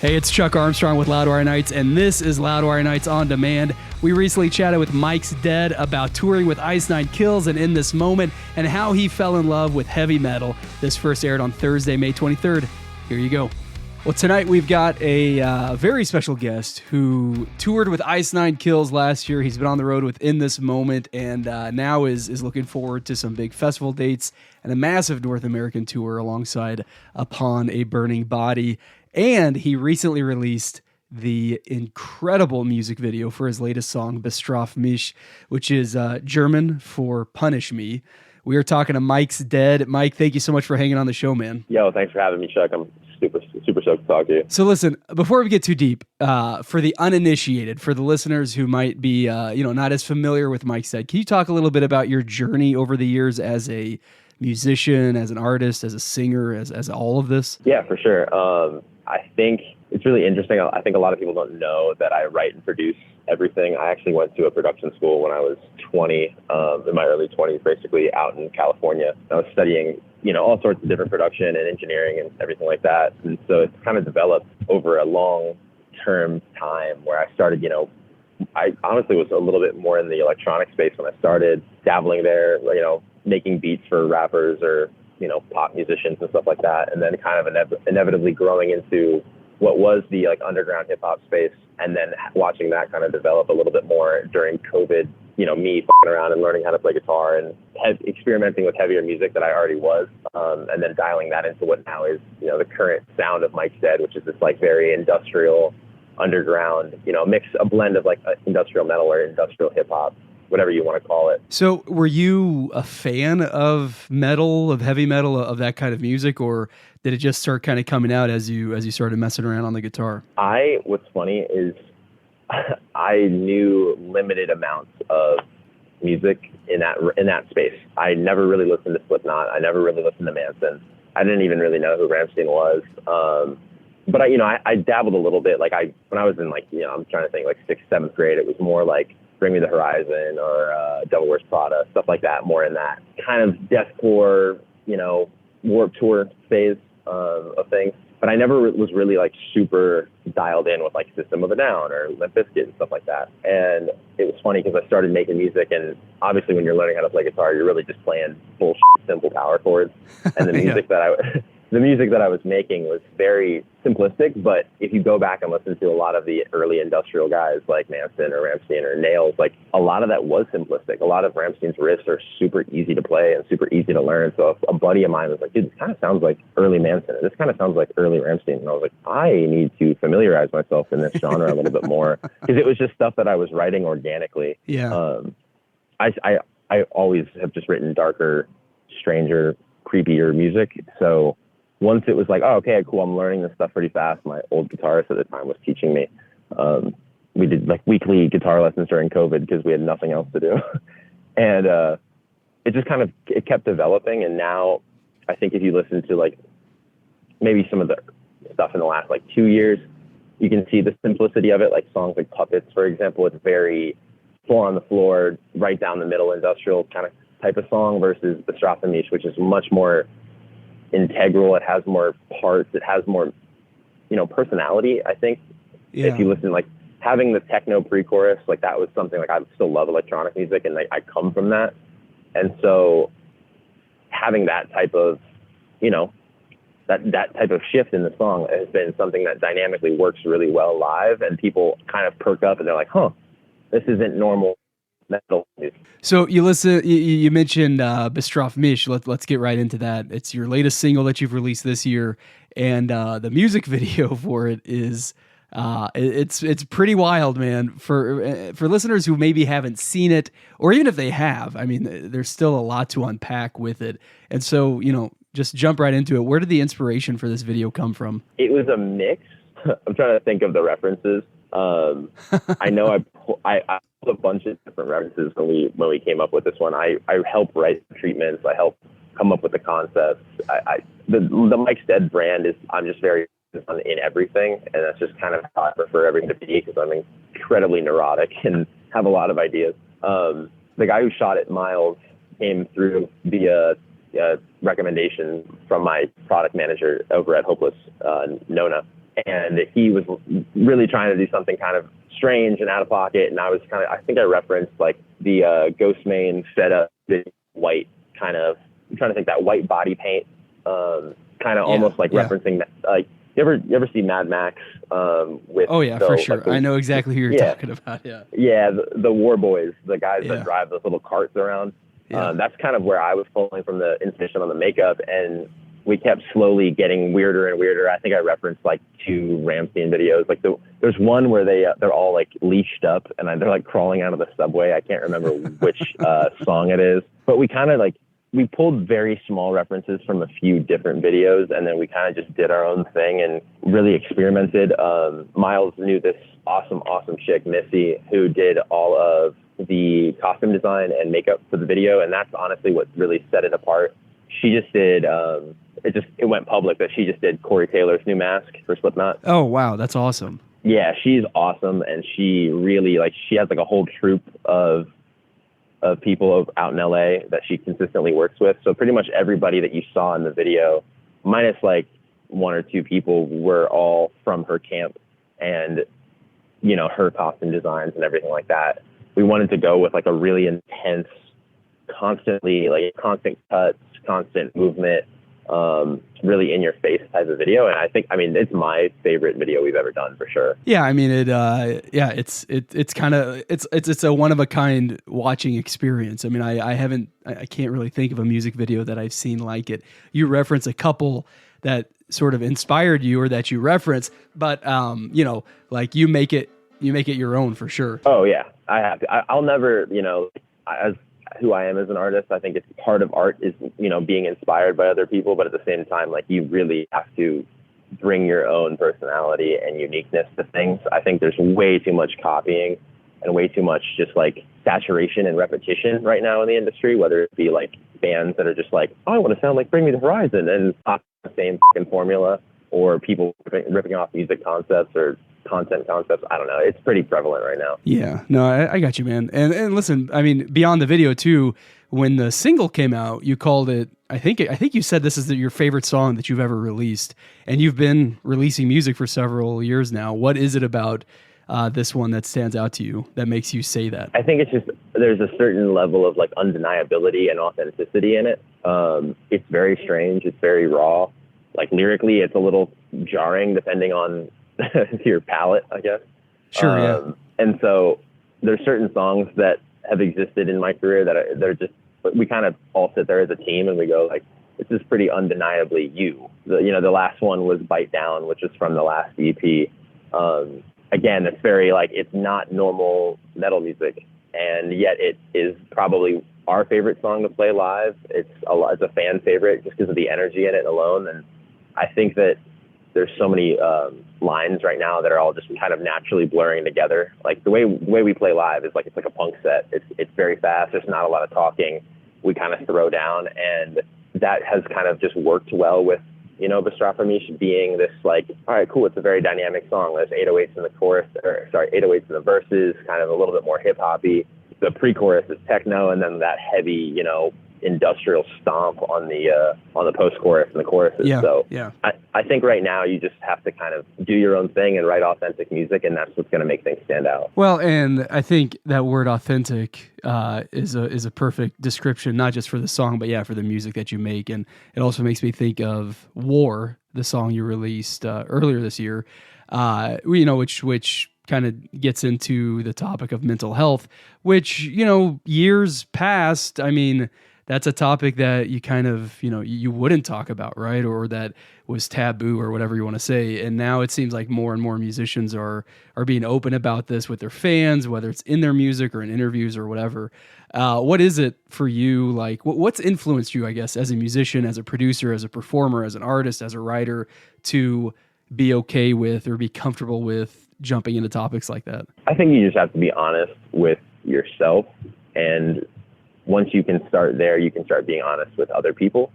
Hey, it's Chuck Armstrong with Loudwire Nights, and this is Loudwire Nights On Demand. We recently chatted with Mike's Dead about touring with Ice Nine Kills and In This Moment, and how he fell in love with heavy metal. This first aired on Thursday, May 23rd. Here you go. Well, tonight we've got a very special guest who toured with Ice Nine Kills last year. He's been on the road with In This Moment, and now is looking forward to some big festival dates and a massive North American tour alongside Upon a Burning Body. And he recently released the incredible music video for his latest song, Bestrafe Mich, which is German for Punish Me. We are talking to Mike's Dead. Mike, thank you so much for hanging on the show, man. Yo, thanks for having me, Chuck. I'm super stoked to talk to you. So listen, before we get too deep, for the uninitiated, for the listeners who might be not as familiar with Mike's Dead, can you talk a little bit about your journey over the years as a musician, as an artist, as a singer, as all of this? Yeah, for sure. I think it's really interesting. I think a lot of people don't know that I write and produce everything. I actually went to a production school when I was 20, in my early 20s, basically out in California. I was studying, all sorts of different production and engineering and everything like that. And so it's kind of developed over a long-term time where I started, I honestly was a little bit more in the electronic space when I started dabbling there, making beats for rappers or pop musicians and stuff like that, and then kind of inevitably growing into what was the underground hip hop space, and then watching that kind of develop a little bit more during COVID. Me f***ing around and learning how to play guitar and experimenting with heavier music that I already was, and then dialing that into what now is the current sound of Mike's Dead, which is this very industrial, underground, a blend of industrial metal or industrial hip hop, whatever you want to call it. So were you a fan of metal, of heavy metal, of that kind of music, or did it just start kind of coming out as you started messing around on the guitar? What's funny is I knew limited amounts of music in that space. I never really listened to Slipknot. I never really listened to Manson. I didn't even really know who Rammstein was. But I dabbled a little bit. When I was in I'm trying to think 6th, 7th grade, it was more Bring Me the Horizon or Devil Wears Prada, stuff like that, more in that kind of deathcore, Warped Tour phase of things. But I never was really super dialed in with System of a Down or Limp Bizkit and stuff like that. And it was funny because I started making music, and obviously when you're learning how to play guitar, you're really just playing bullshit simple power chords. And the music the music that I was making was very simplistic, but if you go back and listen to a lot of the early industrial guys like Manson or Rammstein or Nails, a lot of that was simplistic. A lot of Rammstein's riffs are super easy to play and super easy to learn. So a buddy of mine was like, dude, this kind of sounds like early Manson. This kind of sounds like early Rammstein. And I was like, I need to familiarize myself in this genre a little bit more, because it was just stuff that I was writing organically. Yeah. I always have just written darker, stranger, creepier music. So once it was oh, okay, cool, I'm learning this stuff pretty fast. My old guitarist at the time was teaching me. We did weekly guitar lessons during COVID because we had nothing else to do. And it just kind of, it kept developing. And now I think if you listen to maybe some of the stuff in the last 2 years, you can see the simplicity of it. Songs like Puppets, for example, it's very four on the floor, right down the middle, industrial kind of type of song, versus Bestrafe Mich, which is much more integral. It has more parts. It has more, personality, I think. Yeah. If you listen, having the techno pre-chorus, that was something, I still love electronic music, and I come from that. And so having that type of, that type of shift in the song has been something that dynamically works really well live, and people kind of perk up and they're like, huh, this isn't normal metal music. So you mentioned Bestrafe Mich. Let's get right into that. It's your latest single that you've released this year, and the music video for it is it's pretty wild, man. For listeners who maybe haven't seen it, or even if they have, I mean, there's still a lot to unpack with it. And so, just jump right into it. Where did the inspiration for this video come from? It was a mix. I'm trying to think of the references. I know I pulled a bunch of different references when we came up with this one. I help write treatments. I help come up with the concepts. The Mike's Dead brand is, I'm just very in everything, and that's just kind of how I prefer everything to be, because I'm incredibly neurotic and have a lot of ideas. The guy who shot it, Miles, came through via recommendation from my product manager over at Hopeless, Nona. and he was really trying to do something kind of strange and out of pocket. And I think I referenced like the Ghost Main setup, the white kind of, I'm trying to think, that white body paint, kind of almost like referencing that, like, you ever see Mad Max with Oh yeah, for sure. I know exactly who you're talking about. Yeah, the war boys, the guys that drive those little carts around. That's kind of where I was pulling from the inspiration on the makeup, and we kept slowly getting weirder and weirder. I think I referenced like 2 Rammstein videos. Like there's one where they're all like leashed up and they're like crawling out of the subway. I can't remember which song it is, but we kind of like, we pulled very small references from a few different videos, and then we kind of just did our own thing and really experimented. Miles knew this awesome chick, Missy, who did all of the costume design and makeup for the video, and that's honestly what really set it apart. She just did, it went public that she just did Corey Taylor's new mask for Slipknot. Oh, wow, that's awesome. Yeah, she's awesome, and she really, like, she has like a whole troupe of people out in LA that she consistently works with. So pretty much everybody that you saw in the video, minus like 1 or 2 people, were all from her camp and, you know, her costume designs and everything like that. We wanted to go with like a really intense, constant cuts, constant movement, really in your face type of video. And I mean, it's my favorite video we've ever done for sure. Yeah. I mean, it's kind of, it's a one of a kind watching experience. I mean, I can't really think of a music video that I've seen like it. You reference a couple that sort of inspired you or that you reference, but, you know, like you make it your own for sure. Oh yeah, I have to. I'll never, you know, as who I am as an artist, I think it's part of art is, you know, being inspired by other people, but at the same time, like, you really have to bring your own personality and uniqueness to things. I think there's way too much copying and way too much just like saturation and repetition right now in the industry, whether it be like bands that are just like, oh, I want to sound like Bring Me the Horizon and pop the same fucking formula, or people ripping off music concepts or content concepts. I don't know. It's pretty prevalent right now. Yeah, no, I got you, man. And listen, I mean, beyond the video too, when the single came out, you called it, I think you said this is your favorite song that you've ever released, and you've been releasing music for several years now. What is it about this one that stands out to you that makes you say that? I think it's just, there's a certain level of like undeniability and authenticity in it. It's very strange. It's very raw. Like lyrically, it's a little jarring depending on your palate, I guess. Sure, yeah. And so there's certain songs that have existed in my career that they're just, we kind of all sit there as a team and we go like, this is pretty undeniably you. The last one was Bite Down, which is from the last EP. Again, it's very like, it's not normal metal music, and yet it is probably our favorite song to play live. It's a fan favorite just because of the energy in it alone. And I think that there's so many lines right now that are all just kind of naturally blurring together. Like the way we play live is like, it's like a punk set. It's very fast. There's not a lot of talking. We kind of throw down, and that has kind of just worked well with, Bestrafe Mich being this like, all right, cool. It's a very dynamic song. There's 808s in the chorus, 808s in the verses, kind of a little bit more hip hoppy. The pre-chorus is techno, and then that heavy, industrial stomp on the post-chorus and the choruses. Yeah, so yeah. I think right now you just have to kind of do your own thing and write authentic music, and that's what's going to make things stand out. Well, and I think that word authentic is a perfect description, not just for the song, but yeah, for the music that you make. And it also makes me think of War, the song you released earlier this year, which kind of gets into the topic of mental health, which, years past, I mean, that's a topic that you kind of, you wouldn't talk about, right? Or that was taboo or whatever you want to say. And now it seems like more and more musicians are being open about this with their fans, whether it's in their music or in interviews or whatever. What is it for you? Like, what's influenced you, I guess, as a musician, as a producer, as a performer, as an artist, as a writer, to be okay with or be comfortable with jumping into topics like that? I think you just have to be honest with yourself, and once you can start there, you can start being honest with other people.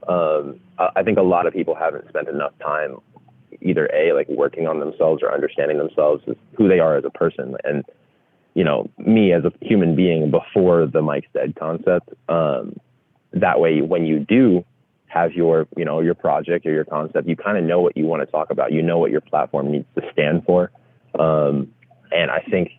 I think a lot of people haven't spent enough time either like working on themselves or understanding themselves as who they are as a person. And, me as a human being before the Mike's Dead concept, that way, when you do have your, your project or your concept, you kind of know what you want to talk about. You know what your platform needs to stand for. And I think,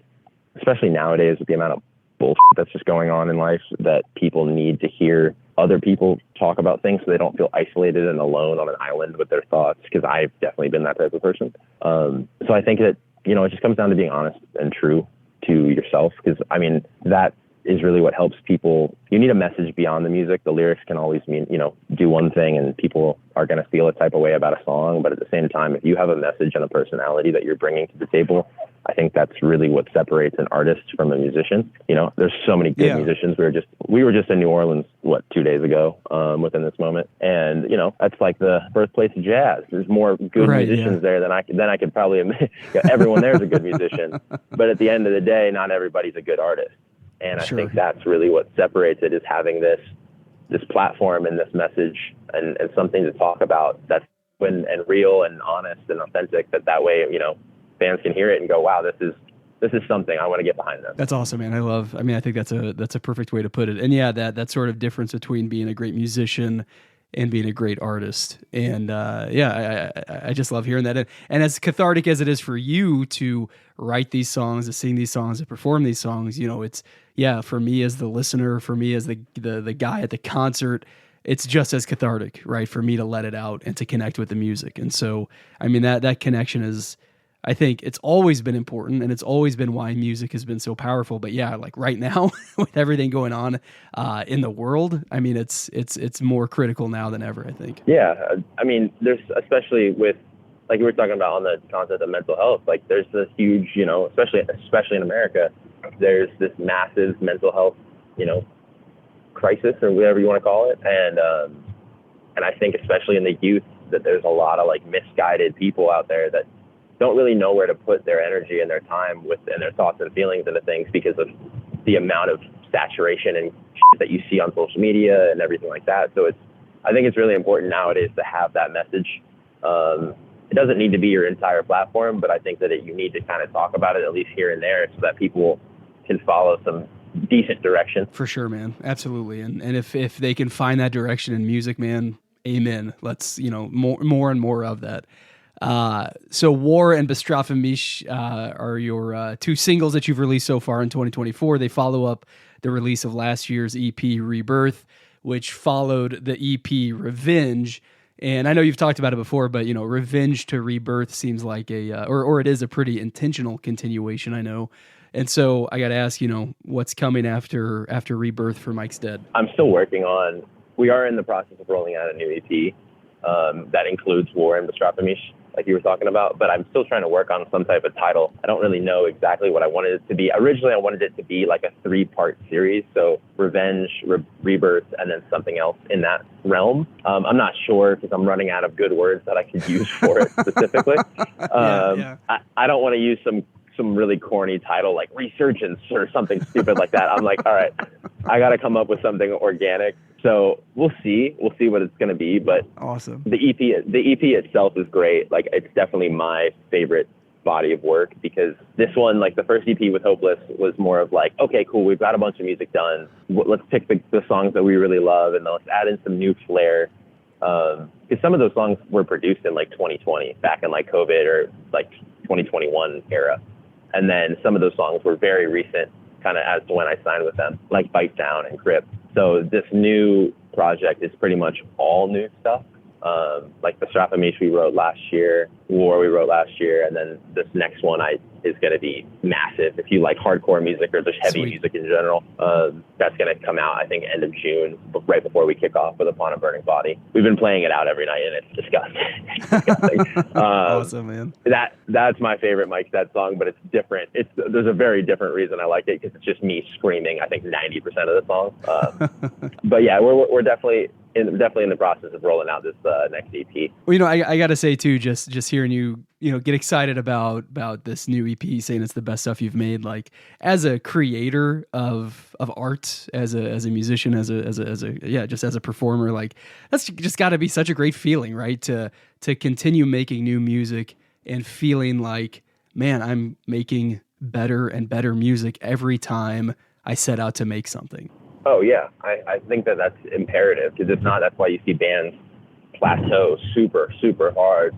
especially nowadays with the amount of bullshit that's just going on in life, that people need to hear other people talk about things so they don't feel isolated and alone on an island with their thoughts, because I've definitely been that type of person. So I think that, it just comes down to being honest and true to yourself, because I mean, that is really what helps people. You need a message beyond the music. The lyrics can always mean, do one thing and people are going to feel a type of way about a song. But at the same time, if you have a message and a personality that you're bringing to the table, I think that's really what separates an artist from a musician. There's so many good musicians. We were just in New Orleans, 2 days ago, within this moment. And, that's like the birthplace of jazz. There's more good musicians there than I could probably admit. Everyone there is a good musician. But at the end of the day, not everybody's a good artist. And I think that's really what separates it, is having this platform and this message and something to talk about that's and real and honest and authentic, that way, fans can hear it and go, wow, this is something I want to get behind them. That's awesome, man. I think that's a perfect way to put it. And yeah, that sort of difference between being a great musician and being a great artist. And I just love hearing that. And as cathartic as it is for you to write these songs, to sing these songs, to perform these songs, it's, for me as the listener, for me as the guy at the concert, it's just as cathartic, right? For me to let it out and to connect with the music. And so, I mean, that connection is, I think it's always been important, and it's always been why music has been so powerful. But yeah, like right now with everything going on in the world, I mean, it's more critical now than ever, I think. Yeah. I mean, there's, especially with, like you were talking about on the concept of mental health, like there's this huge, especially in America, there's this massive mental health, crisis, or whatever you want to call it. And I think especially in the youth, that there's a lot of like misguided people out there that don't really know where to put their energy and their time and their thoughts and feelings into things, because of the amount of saturation and shit that you see on social media and everything like that. So I think it's really important nowadays to have that message. It doesn't need to be your entire platform, but I think that you need to kind of talk about it at least here and there, so that people can follow some decent direction. For sure, man. Absolutely. And if they can find that direction in music, man, amen. Let's, more and more of that. So War and Bestrafe Mich are your two singles that you've released so far in 2024. They follow up the release of last year's EP Rebirth, which followed the EP Revenge. And I know you've talked about it before, but Revenge to Rebirth seems like or it is a pretty intentional continuation, I know. And so I got to ask, what's coming after Rebirth for Mike's Dead? We are in the process of rolling out a new EP that includes War and Bestrafe Mich, like you were talking about, but I'm still trying to work on some type of title. I don't really know exactly what I wanted it to be. Originally, I wanted it to be like a 3-part series, so Revenge, Rebirth, and then something else in that realm. I'm not sure, because I'm running out of good words that I could use for it specifically. I don't want to use some really corny title like Resurgence or something stupid like that. I'm like, all right, I got to come up with something organic. So we'll see what it's going to be. But awesome. The EP itself is great. Like, it's definitely my favorite body of work, because this one, like the first EP with Hopeless, was more of like, okay, cool, we've got a bunch of music done. Let's pick the songs that we really love, and then let's add in some new flair. Because some of those songs were produced in like 2020, back in like COVID or like 2021 era. And then some of those songs were very recent, kind of as to when I signed with them, like Bite Down and Grip. So this new project is pretty much all new stuff. Like Bestrafe Mich we wrote last year, War we wrote last year, and then this next one is going to be massive. If you like hardcore music or just heavy music in general, that's going to come out, I think, end of June, right before we kick off with Upon a Burning Body. We've been playing it out every night, and it's disgusting. Awesome, man. That's my favorite Mike's Dead song, but it's different. There's a very different reason I like it, because it's just me screaming, I think, 90% of the song. But yeah, we're definitely in the process of rolling out this next EP. Well, I got to say too, just hearing you get excited about this new EP, saying it's the best stuff you've made. Like, as a creator of art, as a musician, as a performer, like, that's just got to be such a great feeling, right? To continue making new music and feeling like, man, I'm making better and better music every time I set out to make something. Oh yeah, I think that's imperative, because if not, that's why you see bands plateau super, super hard,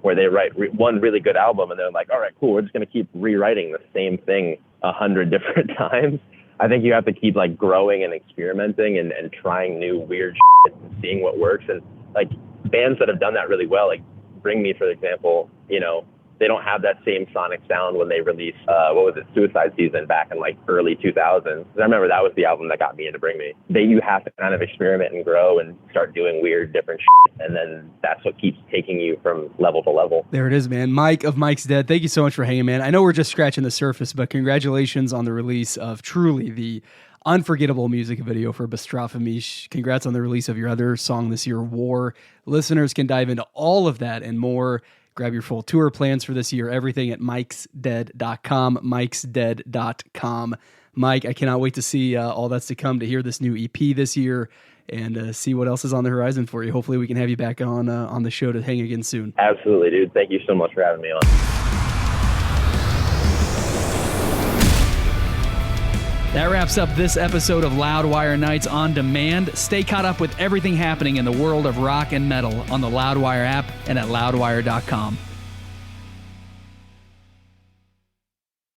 where they write one really good album and they're like, all right, cool, we're just going to keep rewriting the same thing 100 different times. I think you have to keep like growing and experimenting and trying new weird shit and seeing what works. And like bands that have done that really well, like Bring Me, for example, you know, they don't have that same sonic sound when they released, Suicide Season back in like early 2000s. I remember that was the album that got me into Bring Me. You have to kind of experiment and grow and start doing weird, different shit. And then that's what keeps taking you from level to level. There it is, man. Mike of Mike's Dead, thank you so much for hanging, man. I know we're just scratching the surface, but congratulations on the release of truly the unforgettable music video for Bestrafe Mich. Congrats on the release of your other song this year, War. Listeners can dive into all of that and more. Grab your full tour plans for this year, everything at mikesdead.com, mikesdead.com. Mike, I cannot wait to see all that's to come, to hear this new EP this year and see what else is on the horizon for you. Hopefully we can have you back on the show to hang again soon. Absolutely, dude. Thank you so much for having me on. That wraps up this episode of Loudwire Nights on Demand. Stay caught up with everything happening in the world of rock and metal on the Loudwire app and at loudwire.com.